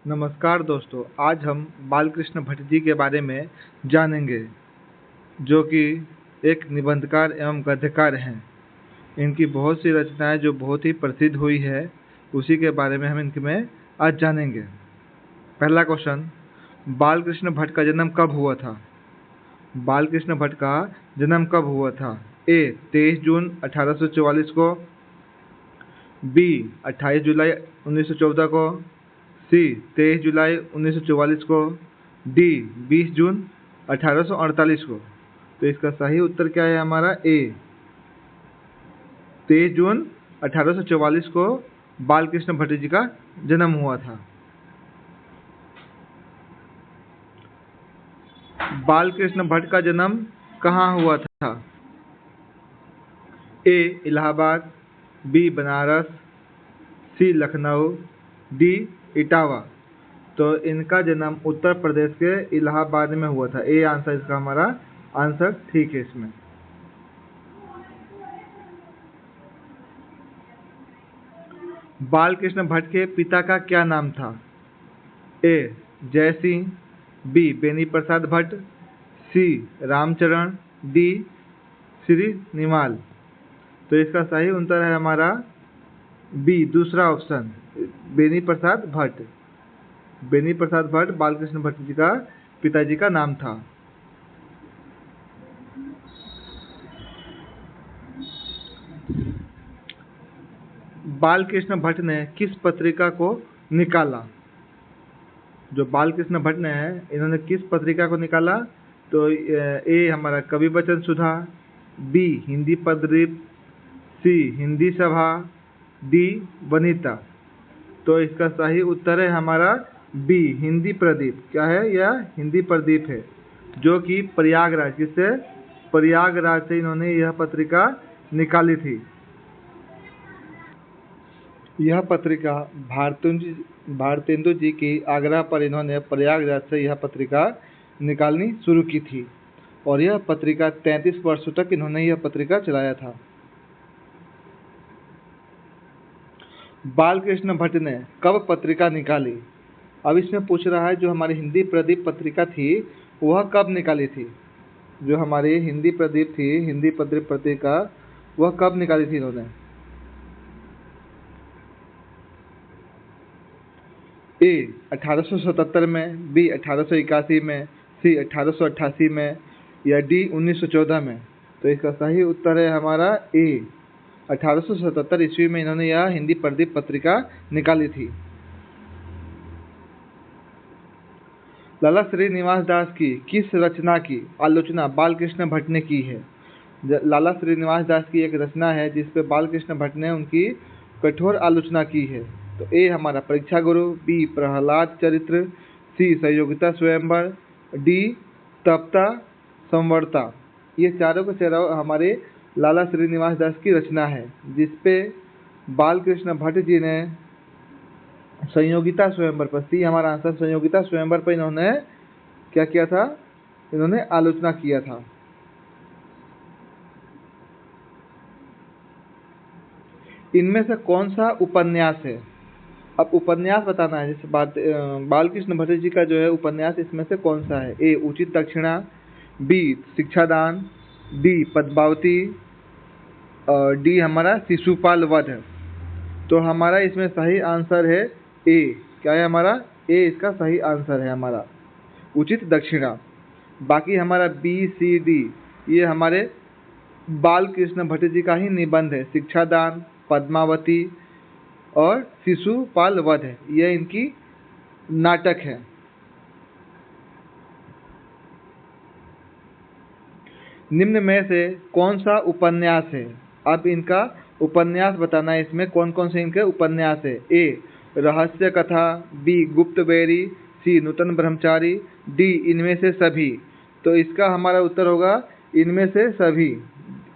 नमस्कार दोस्तों, आज हम बालकृष्ण भट्ट जी के बारे में जानेंगे, जो कि एक निबंधकार एवं गद्यकार हैं। इनकी बहुत सी रचनाएं जो बहुत ही प्रसिद्ध हुई है, उसी के बारे में हम इनमें आज जानेंगे। पहला क्वेश्चन, बालकृष्ण भट्ट का जन्म कब हुआ था? बालकृष्ण भट्ट का जन्म कब हुआ था? ए 23 जून 1844 को, बी 28 जुलाई 1914 को, सी 23 जुलाई 1944 को, डी 20 जून 1848 को। तो इसका सही उत्तर क्या है हमारा? ए 23 जून 1844 को बालकृष्ण भट्ट जी का जन्म हुआ था। बालकृष्ण भट्ट का जन्म कहाँ हुआ था? ए इलाहाबाद, बी बनारस, सी लखनऊ, डी इटावा। तो इनका जन्म उत्तर प्रदेश के इलाहाबाद में हुआ था। ए आंसर इसका हमारा आंसर ठीक है इसमें। बालकृष्ण भट्ट के पिता का क्या नाम था? ए जय सिंह, बी बेनी प्रसाद भट्ट, सी रामचरण, डी श्री निमाल। तो इसका सही उत्तर है हमारा बी दूसरा ऑप्शन, बेनी प्रसाद भट्ट। बेनी प्रसाद भट्ट बालकृष्ण भट्ट जी का पिताजी का नाम था। बालकृष्ण भट्ट ने किस पत्रिका को निकाला? जो बालकृष्ण भट्ट ने है, इन्होंने किस पत्रिका को निकाला? तो ए हमारा कवि वचन सुधा, बी हिंदी प्रदीप, सी हिंदी सभा, डी वनिता। तो इसका सही उत्तर है हमारा बी हिंदी प्रदीप। क्या है? यह हिंदी प्रदीप है, जो कि प्रयागराज, किससे? प्रयागराज से इन्होंने यह पत्रिका निकाली थी। यह पत्रिका भारतेंदु जी की आग्रह पर इन्होंने प्रयागराज से यह पत्रिका निकालनी शुरू की थी, और यह पत्रिका 33 वर्षों तक इन्होंने यह पत्रिका चलाया था। बालकृष्ण भट्ट ने कब पत्रिका निकाली? अब इसमें पूछ रहा है जो हमारी हिंदी प्रदीप पत्रिका थी वह कब निकाली थी। जो हमारी हिंदी प्रदीप थी, हिंदी प्रदीप पत्रिका, वह कब निकाली थी इन्होंने? ए 1877 में, बी 1881 में, सी 1888 में, या डी 1914 में। तो इसका सही उत्तर है हमारा ए 1877 ईस्वी में इन्होंने यह हिंदी प्रदीप पत्रिका निकाली थी। लाला श्रीनिवास दास की किस रचना की आलोचना बालकृष्ण भट्ट ने की है? लाला श्रीनिवास दास की एक रचना है जिसपे बालकृष्ण भट्ट ने उनकी कठोर आलोचना की है। तो ए हमारा परीक्षा गुरु, बी प्रहलाद चरित्र, सी संयोगिता स्वयंवर, डी तप्ता संवर्ता। ये चारों के चारों हमारे लाला श्रीनिवास दास की रचना है, जिसपे बालकृष्ण भट्ट जी ने संयोगिता स्वयंवर पर, सी हमारा आंसर, संयोगिता स्वयंवर पर इन्होंने क्या किया था? इन्होंने आलोचना किया था। इनमें से कौन सा उपन्यास है? अब उपन्यास बताना है। जैसे बालकृष्ण भट्ट जी का जो है उपन्यास, इसमें से कौन सा है? ए उचित दक्षिणा, बी शिक्षादान, डी पद्मावती, और डी हमारा शिशुपाल वध। तो हमारा इसमें सही आंसर है ए। क्या है हमारा? ए इसका सही आंसर है हमारा, उचित दक्षिणा। बाकी हमारा बी सी डी ये हमारे बालकृष्ण भट्ट जी का ही निबंध है। शिक्षादान, पद्मावती और शिशुपाल वध है, यह इनकी नाटक है। निम्न में से कौन सा उपन्यास है? अब इनका उपन्यास बताना है। इसमें कौन कौन से इनके उपन्यास है? ए रहस्य कथा, बी गुप्तबेरी, सी नूतन ब्रह्मचारी, डी इनमें से सभी। तो इसका हमारा उत्तर होगा इनमें से सभी।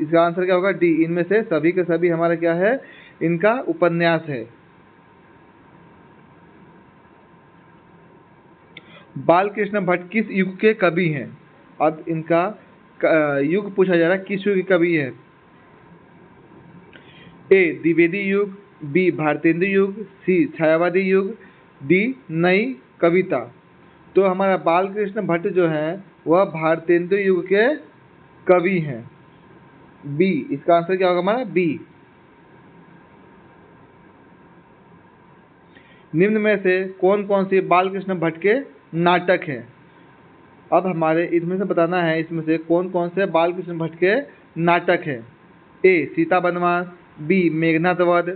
इसका आंसर क्या होगा? डी इनमें से सभी के सभी हमारा क्या है? इनका उपन्यास है। बालकृष्ण भट्ट किस युग के कवि हैं? अब इनका युग पूछा जा रहा है, किस युग के कवि है? ए द्विवेदी युग, बी भारतेंदु युग, सी छायावादी युग, डी नई कविता। तो हमारा बालकृष्ण भट्ट जो है वह भारतेंदु युग के कवि हैं। बी, इसका आंसर क्या होगा हमारा? बी। निम्न में से कौन कौन सी बालकृष्ण भट्ट के नाटक हैं? अब हमारे इसमें से बताना है, इसमें से कौन कौन से बालकृष्ण भट्ट के नाटक हैं। ए, सीता बनवास, बी, मेघनाद वध,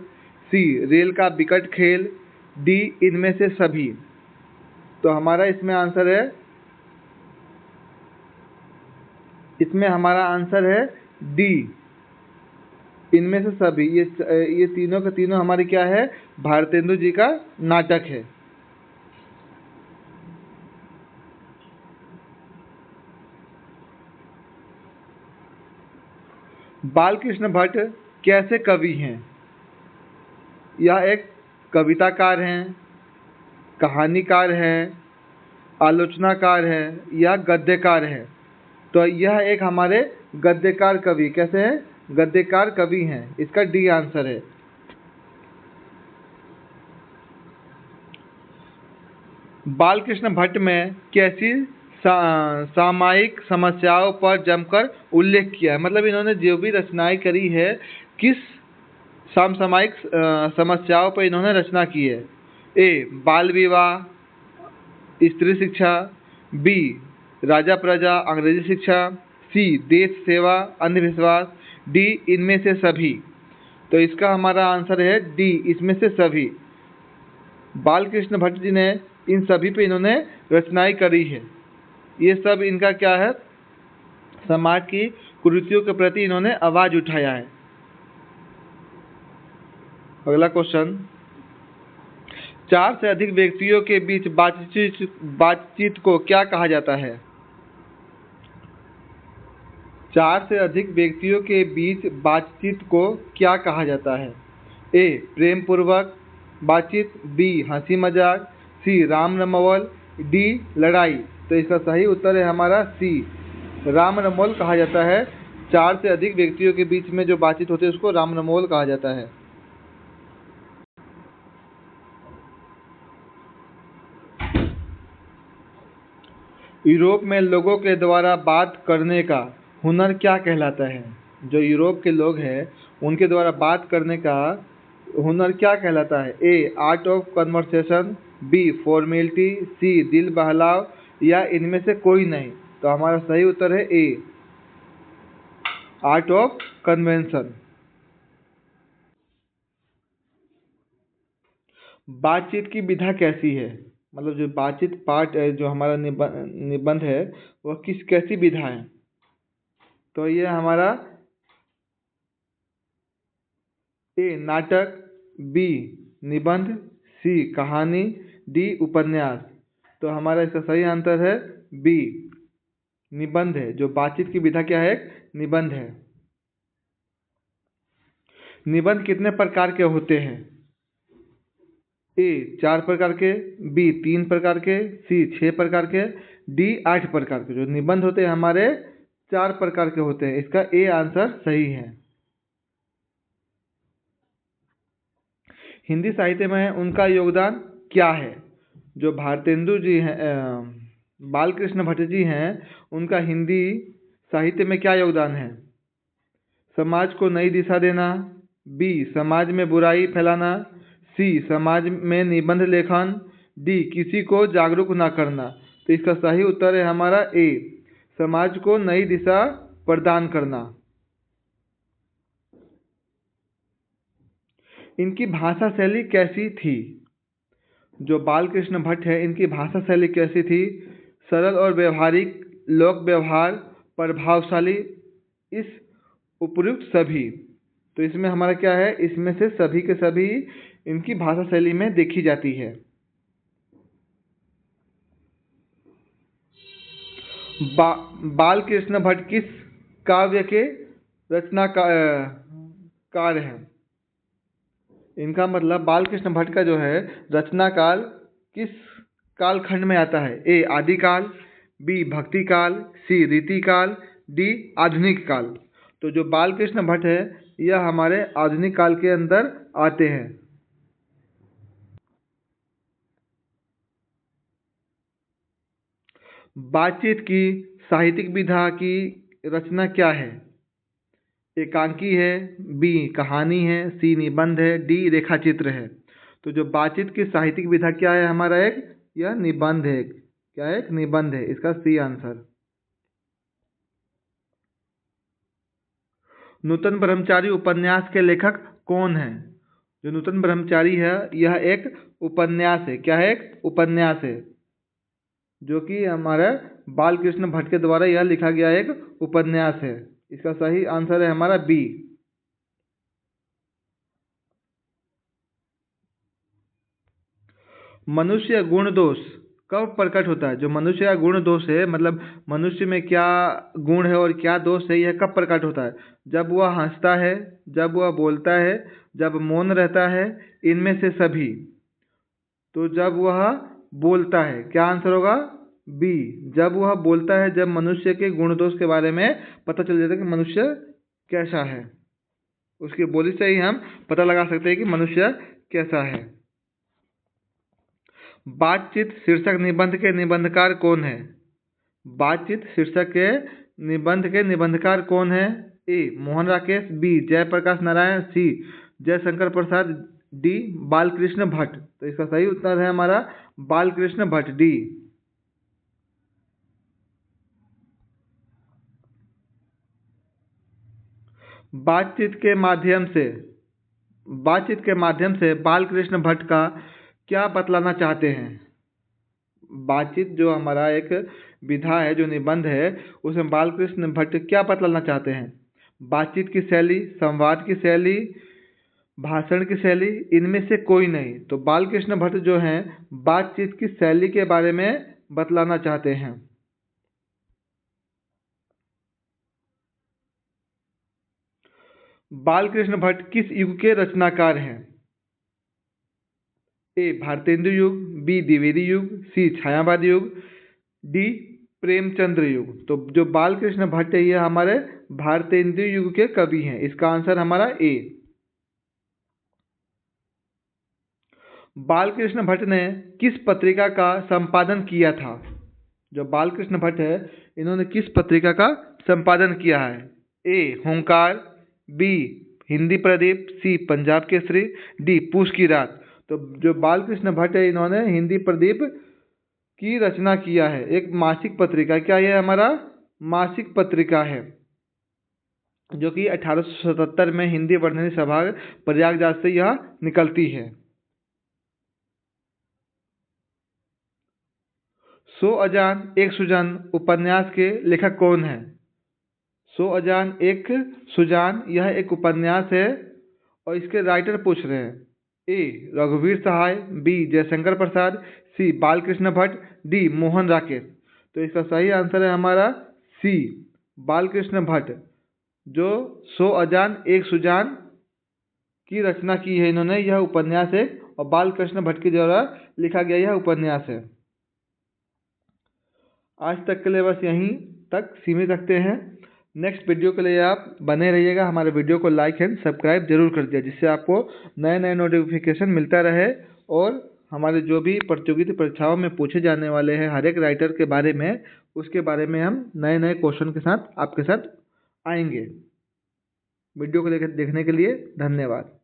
सी, रेल का बिकट खेल, डी, इनमें से सभी। तो हमारा इसमें आंसर है, इसमें हमारा आंसर है डी, इनमें से सभी। ये तीनों के तीनों हमारे क्या है? भारतेंदु जी का नाटक है। बालकृष्ण भट्ट कैसे कवि हैं? यह एक कविताकार हैं, कहानीकार हैं, आलोचनाकार है या गद्यकार है? तो यह एक हमारे गद्यकार कवि, कैसे हैं? गद्यकार कवि हैं। इसका डी आंसर है। बालकृष्ण भट्ट में कैसी सामायिक समस्याओं पर जमकर उल्लेख किया है? मतलब इन्होंने जो भी रचनाएं करी है, किस समसामयिक समस्याओं पर इन्होंने रचना की है? ए, बाल विवाह, स्त्री शिक्षा, बी, राजा प्रजा अंग्रेजी शिक्षा, सी, देश सेवा अंधविश्वास, डी, इनमें से सभी। तो इसका हमारा आंसर है डी, इसमें से सभी। बालकृष्ण भट्ट जी ने इन सभी पे इन्होंने रचनाएं करी है। ये सब इनका क्या है? समाज की कुरीतियों के प्रति इन्होंने आवाज उठाया है। अगला क्वेश्चन, 4 से अधिक व्यक्तियों के बीच बातचीत को क्या कहा जाता है? 4 से अधिक व्यक्तियों के बीच बातचीत को क्या कहा जाता है? ए, प्रेम पूर्वक बातचीत, बी, हंसी मजाक, सी, राम रमौल, डी, लड़ाई। तो इसका सही उत्तर है हमारा सी, राम रमौल कहा जाता है। 4 से अधिक व्यक्तियों के बीच में जो बातचीत होती है उसको राम रमौल कहा जाता है। यूरोप में लोगों के द्वारा बात करने का हुनर क्या कहलाता है? जो यूरोप के लोग हैं उनके द्वारा बात करने का हुनर क्या कहलाता है? A, art of conversation, B, formality, C, दिल बहलाव, या इनमें से कोई नहीं। तो हमारा सही उत्तर है ए, आर्ट ऑफ कन्वेंशन। बातचीत की विधा कैसी है? मतलब जो बातचीत पार्ट है, जो हमारा निबंध है, वह कैसी विधा है? तो ये हमारा ए, नाटक, बी, निबंध, सी, कहानी, डी, उपन्यास। तो हमारा इसका सही आंसर है बी, निबंध है। जो बातचीत की विधा क्या है? निबंध है। निबंध कितने प्रकार के होते हैं? ए, 4 प्रकार के, बी, 3 प्रकार के, सी, 6 प्रकार के, डी, 8 प्रकार के। जो निबंध होते हैं हमारे 4 प्रकार के होते हैं। इसका ए आंसर सही है। हिंदी साहित्य में उनका योगदान क्या है? जो भारतेंदु जी हैं, बालकृष्ण भट्ट जी हैं, उनका हिंदी साहित्य में क्या योगदान है? समाज को नई दिशा देना, बी, समाज में बुराई फैलाना, सी, समाज में निबंध लेखन, डी, किसी को जागरूक न करना। तो इसका सही उत्तर है हमारा ए, समाज को नई दिशा प्रदान करना। इनकी भाषा शैली कैसी थी? जो बालकृष्ण भट्ट है, इनकी भाषा शैली कैसी थी? सरल और व्यवहारिक, लोक व्यवहार, प्रभावशाली, इस उपयुक्त सभी। तो इसमें हमारा क्या है? इसमें से सभी के सभी इनकी भाषा शैली में देखी जाती है। बालकृष्ण भट्ट किस काव्य के रचनाकार हैं? इनका मतलब बालकृष्ण भट्ट का जो है रचना काल किस कालखंड में आता है? ए, आदिकाल, बी, भक्ति काल, सी, रीति काल, डी, आधुनिक काल। तो जो बालकृष्ण भट्ट है यह हमारे आधुनिक काल के अंदर आते हैं। बातचीत की साहित्यिक विधा की रचना क्या है? एकांकी है, बी कहानी है, सी निबंध है, डी रेखाचित्र है। तो जो बातचीत की साहित्यिक विधा क्या है हमारा, एक यह निबंध है। क्या है? एक निबंध है, इसका सी आंसर। नूतन ब्रह्मचारी उपन्यास के लेखक कौन है? जो नूतन ब्रह्मचारी है यह एक उपन्यास है। क्या है? एक उपन्यास है, जो कि हमारे बालकृष्ण भट्ट के द्वारा यह लिखा गया एक उपन्यास है। इसका सही आंसर है हमारा बी। मनुष्य गुण दोष कब प्रकट होता है? जो मनुष्य का गुण दोष है, मतलब मनुष्य में क्या गुण है और क्या दोष है, यह कब प्रकट होता है? जब वह हंसता है, जब वह बोलता है, जब मौन रहता है, इनमें से सभी। तो जब वह बोलता है, क्या आंसर होगा? बी। जब वह बोलता है, जब मनुष्य के गुण दोष के बारे में पता चल जाता है कि मनुष्य कैसा है। उसकी बोली से ही हम पता लगा सकते हैं कि मनुष्य कैसा है। बातचीत शीर्षक निबंध के निबंधकार कौन है? बातचीत शीर्षक के निबंधकार कौन है? ए मोहन राकेश, बी जयप्रकाश नारायण, सी जयशंकर प्रसाद, डी बालकृष्ण भट्ट। तो इसका सही उत्तर है हमारा बालकृष्ण भट्ट, डी। बातचीत के माध्यम से बालकृष्ण भट्ट का क्या बतलाना चाहते हैं? बातचीत जो हमारा एक विधा है, जो निबंध है, उसमें बालकृष्ण भट्ट क्या बतलाना चाहते हैं? बातचीत की शैली, संवाद की शैली, भाषण की शैली, इनमें से कोई नहीं। तो बालकृष्ण भट्ट जो हैं बातचीत की शैली के बारे में बतलाना चाहते हैं। बालकृष्ण भट्ट किस युग के रचनाकार हैं? ए भारतेंदु युग, बी द्विवेदी युग, सी छायावाद युग, डी प्रेमचंद्र युग। तो जो बालकृष्ण भट्ट है ये हमारे भारतेंदु युग के कवि हैं। इसका आंसर हमारा ए। बालकृष्ण भट्ट ने किस पत्रिका का संपादन किया था? जो बालकृष्ण भट्ट है इन्होंने किस पत्रिका का संपादन किया है? ए होंकार, बी हिंदी प्रदीप, सी पंजाब केसरी, डी पूस की रात। तो जो बालकृष्ण भट्ट है इन्होंने हिंदी प्रदीप की रचना किया है, एक मासिक पत्रिका। क्या ये हमारा मासिक पत्रिका है, जो कि 1877 में हिंदी वर्धनी सभा प्रयागराज से यह निकलती है। सो अजान एक सुजान उपन्यास के लेखक कौन है? सो अजान एक सुजान यह एक उपन्यास है और इसके राइटर पूछ रहे हैं। ए रघुवीर सहाय, बी जयशंकर प्रसाद, सी बालकृष्ण भट्ट, डी मोहन राकेश। तो इसका सही आंसर है हमारा सी बालकृष्ण भट्ट, जो सो अजान एक सुजान की रचना की है इन्होंने। यह उपन्यास है और बालकृष्ण भट्ट के द्वारा लिखा गया यह उपन्यास है। आज तक के लिए बस यहीं तक सीमित रखते हैं। नेक्स्ट वीडियो के लिए आप बने रहिएगा। हमारे वीडियो को लाइक एंड सब्सक्राइब जरूर कर दिया, जिससे आपको नए नए नोटिफिकेशन मिलता रहे और हमारे जो भी प्रतियोगिता परीक्षाओं में पूछे जाने वाले हैं हर एक राइटर के बारे में, उसके बारे में हम नए नए क्वेश्चन के साथ आपके साथ आएंगे। वीडियो को देखने के लिए धन्यवाद।